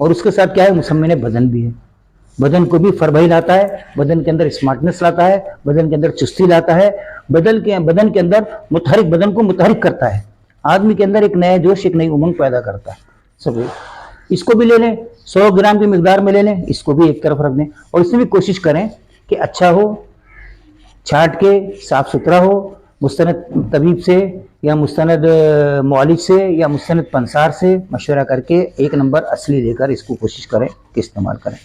اور اس کے ساتھ کیا ہے، مسمن بدن بھی ہے، بدن کو بھی فربہی لاتا ہے، بدن کے اندر اسمارٹنس لاتا ہے، بدن کے اندر چستی لاتا ہے، بدن کے اندر بدن کو متحرک کرتا ہے، آدمی کے اندر ایک نیا جوش، ایک نئی امنگ پیدا کرتا ہے سب۔ اس کو بھی لے لیں، 100 گرام کی مقدار میں لے لیں، اس کو بھی ایک طرف رکھ دیں، اور اس میں بھی کوشش کریں کہ اچھا ہو، چھانٹ کے صاف ستھرا ہو، مستند طبیب سے یا مستند معالج سے یا مستند پنسار سے مشورہ کر کے ایک نمبر اصلی لے کر اس کو کوشش کریں کہ استعمال کریں۔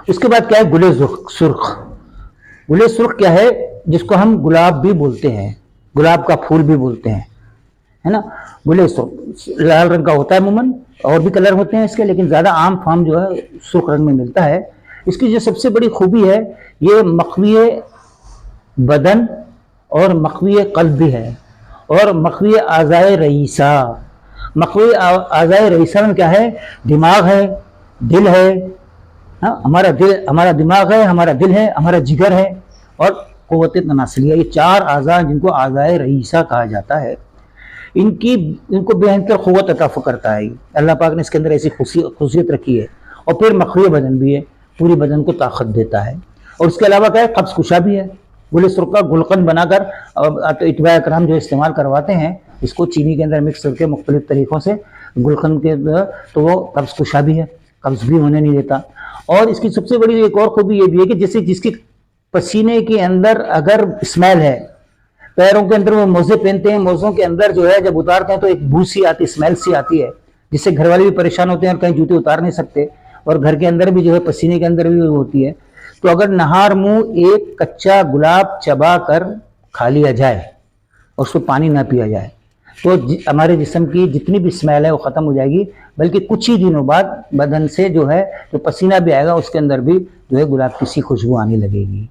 اس کے بعد کیا ہے، گلے سرخ۔ گلے سرخ کیا ہے، جس کو ہم گلاب بھی بولتے ہیں، گلاب کا پھول بھی بولتے ہیں، ہے نا۔ گلے سرخ لال رنگ کا ہوتا ہے عموماً، اور بھی کلر ہوتے ہیں اس کے، لیکن زیادہ عام فارم جو ہے سرخ رنگ میں ملتا ہے۔ اس کی جو سب سے بڑی خوبی ہے، یہ مقوی بدن اور مقوی قلب بھی ہے، اور مقوی اعضائے رئیسہ۔ مقوی اعضائے رئیسہ میں کیا ہے، دماغ ہے، دل ہے، ہمارا دماغ ہے، ہمارا دل ہے، ہمارا جگر ہے، اور قوت تناسلیہ، یہ 4 اعضاء جن کو اعضائے رئیسہ کہا جاتا ہے، ان کو بے انتہا قوت عطا کرتا ہے۔ اللہ پاک نے اس کے اندر ایسی خصوصیت رکھی ہے۔ اور پھر مقوی بدن بھی ہے، پوری بدن کو طاقت دیتا ہے۔ اور اس کے علاوہ کیا ہے، قبض کشا بھی ہے۔ گل سرخ کا گلقند بنا کر اتباع اکرام جو استعمال کرواتے ہیں، اس کو چینی کے اندر مکس کر کے مختلف طریقوں سے گلقند کے، تو وہ قبض کشا بھی ہے، قبض بھی ہونے نہیں دیتا۔ اور اس کی سب سے بڑی ایک اور خوبی یہ بھی ہے کہ جیسے جس کی پسینے کے اندر اگر اسمیل ہے، پیروں کے اندر وہ موزے پہنتے ہیں، موزوں کے اندر جو ہے جب اتارتے ہیں تو ایک بو سی آتی، اسمیل سی آتی ہے، جس سے گھر والے بھی پریشان ہوتے ہیں اور کہیں جوتے اتار نہیں سکتے، اور گھر کے اندر بھی جو ہے پسینے کے اندر بھی ہوتی ہے۔ تو اگر نہار منہ ایک کچا گلاب چبا کر کھا لیا جائے اور اس کو پانی نہ پیا جائے تو ہمارے جسم کی جتنی بھی اسمیل ہے وہ ختم ہو جائے گی، بلکہ کچھ ہی دنوں بعد بدن سے جو ہے جو پسینہ بھی آئے گا اس کے اندر بھی جو ہے گلاب کی سی خوشبو آنے لگے گی۔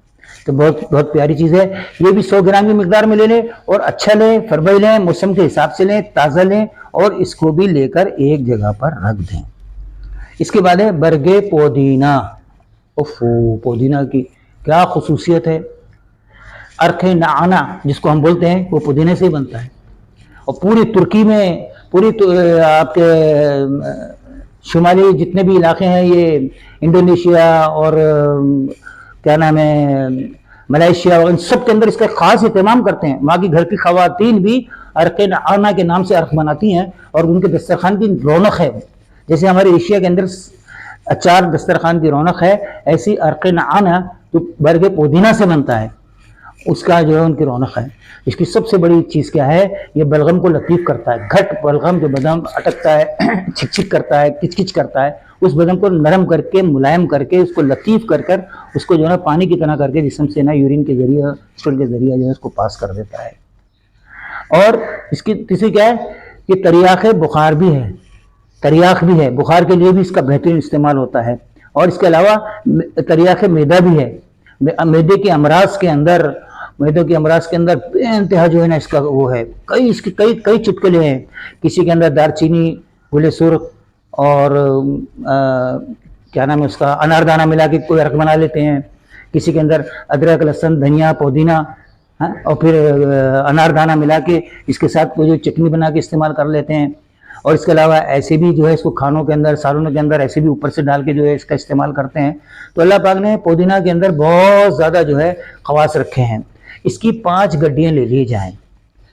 تو بہت پیاری چیز ہے۔ یہ بھی 100 گرام کی مقدار میں لے لیں، اور اچھا لیں، فربہی لیں، موسم کے حساب سے لیں، تازہ لیں، اور اس کو بھی لے کر ایک جگہ پر رکھ دیں۔ اس کے بعد ہے برگے پودینہ۔ پودینہ کی کیا خصوصیت ہے، عرق نعنا جس کو ہم بولتے ہیں وہ پودینے سے ہی بنتا ہے، اور پوری ترکی میں، پوری آپ کے شمالی جتنے بھی علاقے ہیں، یہ انڈونیشیا اور کیا نام ہے ملائیشیا، اور ان سب کے اندر اس کا خاص اہتمام کرتے ہیں۔ وہاں کی گھر کی خواتین بھی عرق نعنا کے نام سے عرق بناتی ہیں، اور ان کے دسترخوان کی رونق ہے۔ جیسے ہمارے ایشیا کے اندر اچار دسترخوان کی رونق ہے، ایسی عرق نعنا جو برگ پودینہ سے بنتا ہے اس کا جو ہے ان کی رونق ہے۔ اس کی سب سے بڑی چیز کیا ہے، یہ بلغم کو لطیف کرتا ہے۔ گھٹ بلغم جو بدن اٹکتا ہے، چھک چھک کرتا ہے، کچ کچ کرتا ہے، اس بدن کو نرم کر کے، ملائم کر کے، اس کو لطیف کر کر، اس کو جو ہے پانی کی طرح کر کے جسم سے نا یورین کے ذریعے، اسٹول کے ذریعے جو ہے اس کو پاس کر دیتا ہے۔ اور اس کی تیسری کیا ہے کہ تریاق بخار بھی ہے، تریاق بھی ہے، بخار کے لیے بھی اس کا بہترین استعمال ہوتا ہے۔ اور اس کے علاوہ تریاق معدہ بھی ہے، معدے کے امراض کے اندر بے انتہا جو ہے نا اس کا وہ ہے، کئی چٹکلے ہیں۔ کسی کے اندر دار چینی، گل سرخ اور کیا نام ہے اس کا اناردانہ ملا کے کوئی عرق بنا لیتے ہیں، کسی کے اندر ادرک، لہسن، دھنیا، پودینہ، اور پھر اناردانہ ملا کے اس کے ساتھ کوئی جو چٹنی بنا کے استعمال کر لیتے ہیں۔ اور اس کے علاوہ ایسے بھی جو ہے اس کو کھانوں کے اندر، سالنوں کے اندر ایسے بھی اوپر سے ڈال کے جو ہے اس کا استعمال کرتے ہیں۔ تو اللہ پاک نے پودینہ کے اندر بہت زیادہ جو ہے خواص رکھے ہیں۔ اس کی 5 گڈیاں لے لی جائیں،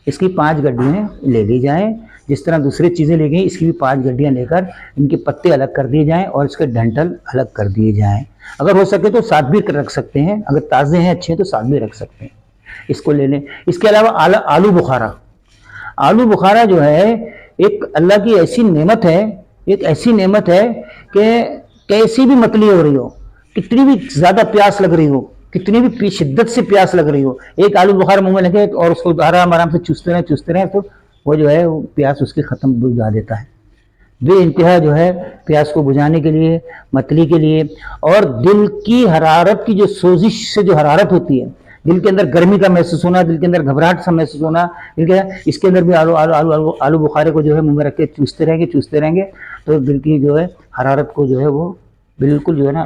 اس کی 5 گڈیاں لے لی جائیں، جس طرح دوسری چیزیں لے گئی، اس کی بھی 5 گڈیاں لے کر ان کے پتے الگ کر دیے جائیں اور اس کے ڈنٹل الگ کر دیے جائیں۔ اگر ہو سکے تو ساتھ بھی رکھ سکتے ہیں، اگر تازے ہیں اچھے تو ساتھ بھی رکھ سکتے ہیں، اس کو لے لیں۔ اس کے علاوہ آلو بخارا، آلو بخارا جو ہے ایک اللہ کی ایسی نعمت ہے، ایک ایسی نعمت ہے کہ کیسی بھی متلی ہو رہی ہو، کتنی بھی زیادہ پیاس لگ رہی ہو، کتنی بھی شدت سے پیاس لگ رہی ہو، ایک آلو بخارا منہ میں لگے اور اس کو آرام سے چوستے رہیں تو وہ جو ہے پیاس اس کی ختم بجھا دیتا ہے۔ بے انتہا جو ہے پیاس کو بجھانے کے لیے، متلی کے لیے، اور دل کی حرارت کی جو سوزش سے جو حرارت ہوتی ہے، دل کے اندر گرمی کا محسوس ہونا، دل کے اندر گھبراہٹ سا محسوس ہونا، اس کے اندر بھی آلو بخارے کو جو ہے منہ میں رکھ کے چوستے رہیں گے تو دل کی جو ہے حرارت کو جو ہے وہ بالکل جو ہے نا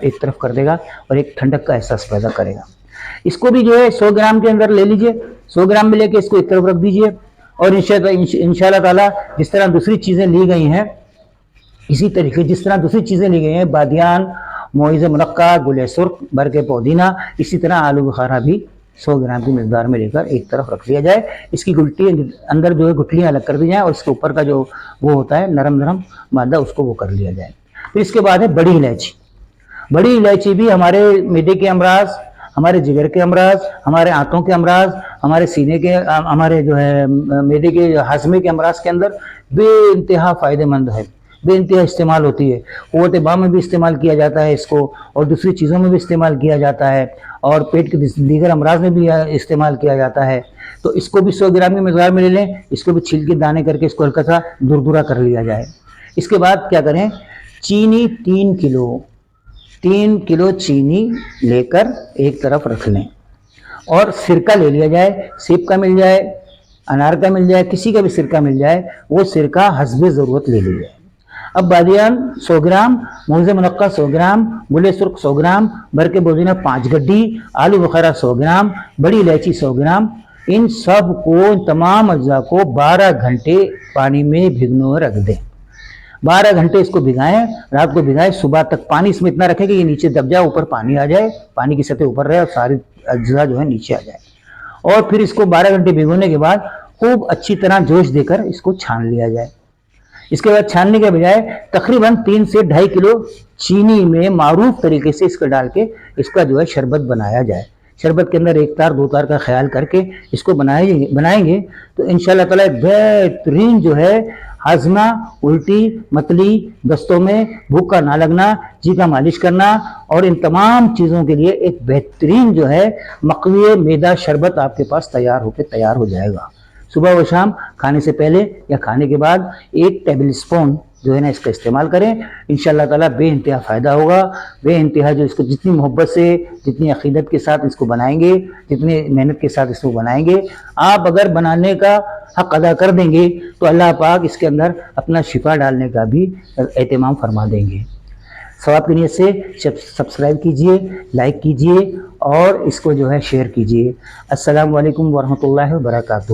ایک طرف کر دے گا اور ایک ٹھنڈک کا احساس پیدا کرے گا۔ اس کو بھی جو ہے 100 گرام کے اندر لے لیجئے، 100 گرام میں لے کے اس کو ایک طرف رکھ دیجئے، اور انشاءاللہ تعالیٰ جس طرح دوسری چیزیں لی گئی ہیں، اسی طریقے جس طرح دوسری چیزیں لی گئی ہیں، بادیان، موئز منقع، گل سرخ، برق پودینہ، اسی طرح آلو بخارا بھی 100 گرام کی مقدار میں لے کر ایک طرف رکھ لیا جائے. اس کی گلٹی اندر جو ہے گٹھلیاں الگ کر دی جائیں، اور اس کے اوپر کا جو وہ ہوتا ہے نرم مادہ، اس کو وہ کر لیا جائے. پھر اس کے بعد ہے بڑی الائچی. بڑی الائچی بھی ہمارے معدے کے امراض، ہمارے جگر کے امراض، ہمارے آنتوں کے امراض، ہمارے سینے کے، ہمارے جو ہے معدے کے ہاضمے کے امراض کے اندر بے انتہا فائدہ مند ہے، بے انتہا استعمال ہوتی ہے. قوت بام میں بھی استعمال کیا جاتا ہے اس کو، اور دوسری چیزوں میں بھی استعمال کیا جاتا ہے، اور پیٹ کے دیگر امراض میں بھی استعمال کیا جاتا ہے. تو اس کو بھی 100 گرام کی مقدار میں لے لیں. اس کو بھی چھیل کے دانے کر کے اس کو ہلکا سا دردرا کر لیا جائے. اس کے بعد کیا کریں، چینی 3 کلو چینی لے کر ایک طرف رکھ لیں، اور سرکہ لے لیا جائے. سیب کا مل جائے، انار کا مل جائے، کسی کا بھی سرکہ مل جائے، وہ سرکہ حسب ضرورت لے لیا جائے. اب بادیان 100 گرام، موز منقع 100 گرام، گل سرخ 100 گرام، برق پودینہ 5 گڈی، آلو بخارا 100 گرام، بڑی الائچی 100 گرام، ان سب کو، تمام اجزاء کو 12 گھنٹے پانی میں بھگنو رکھ دیں. 12 گھنٹے اس کو بھگائیں، رات کو بھگائیں، صبح تک پانی اس میں اتنا رکھیں کہ یہ نیچے دب جائے، اوپر پانی آ جائے، پانی کی سطح اوپر رہے اور ساری اجزاء جو ہے نیچے آ جائے. اور پھر اس کو 12 گھنٹے بھگونے کے بعد خوب اچھی طرح جوش دے کر اس کو چھان لیا جائے. اس کے بعد چھاننے کے بجائے تقریباً 3 سے 2.5 کلو چینی میں معروف طریقے سے اس کو ڈال کے اس کا جو ہے شربت بنایا جائے. شربت کے اندر 1 تار 2 تار کا خیال کر کے اس کو بنائیں گے تو انشاءاللہ تعالیٰ ایک بہترین جو ہے ہاضمہ، الٹی، متلی، دستوں میں بھوک کا نہ لگنا، جی کا مالش کرنا، اور ان تمام چیزوں کے لیے ایک بہترین جو ہے مقوی معدہ شربت آپ کے پاس تیار ہو جائے گا. صبح و شام کھانے سے پہلے یا کھانے کے بعد 1 ٹیبل اسپون جو ہے نا اس کا استعمال کریں. انشاءاللہ تعالیٰ بے انتہا فائدہ ہوگا. بے انتہا جو اس کو جتنی محبت سے، جتنی عقیدت کے ساتھ اس کو بنائیں گے، جتنی محنت کے ساتھ اس کو بنائیں گے، آپ اگر بنانے کا حق ادا کر دیں گے تو اللہ پاک اس کے اندر اپنا شفا ڈالنے کا بھی اہتمام فرما دیں گے. ثواب کی نیت سے سبسکرائب کیجئے، لائک کیجئے، اور اس کو جو ہے شیئر کیجئے. السلام علیکم ورحمۃ اللہ وبرکاتہ.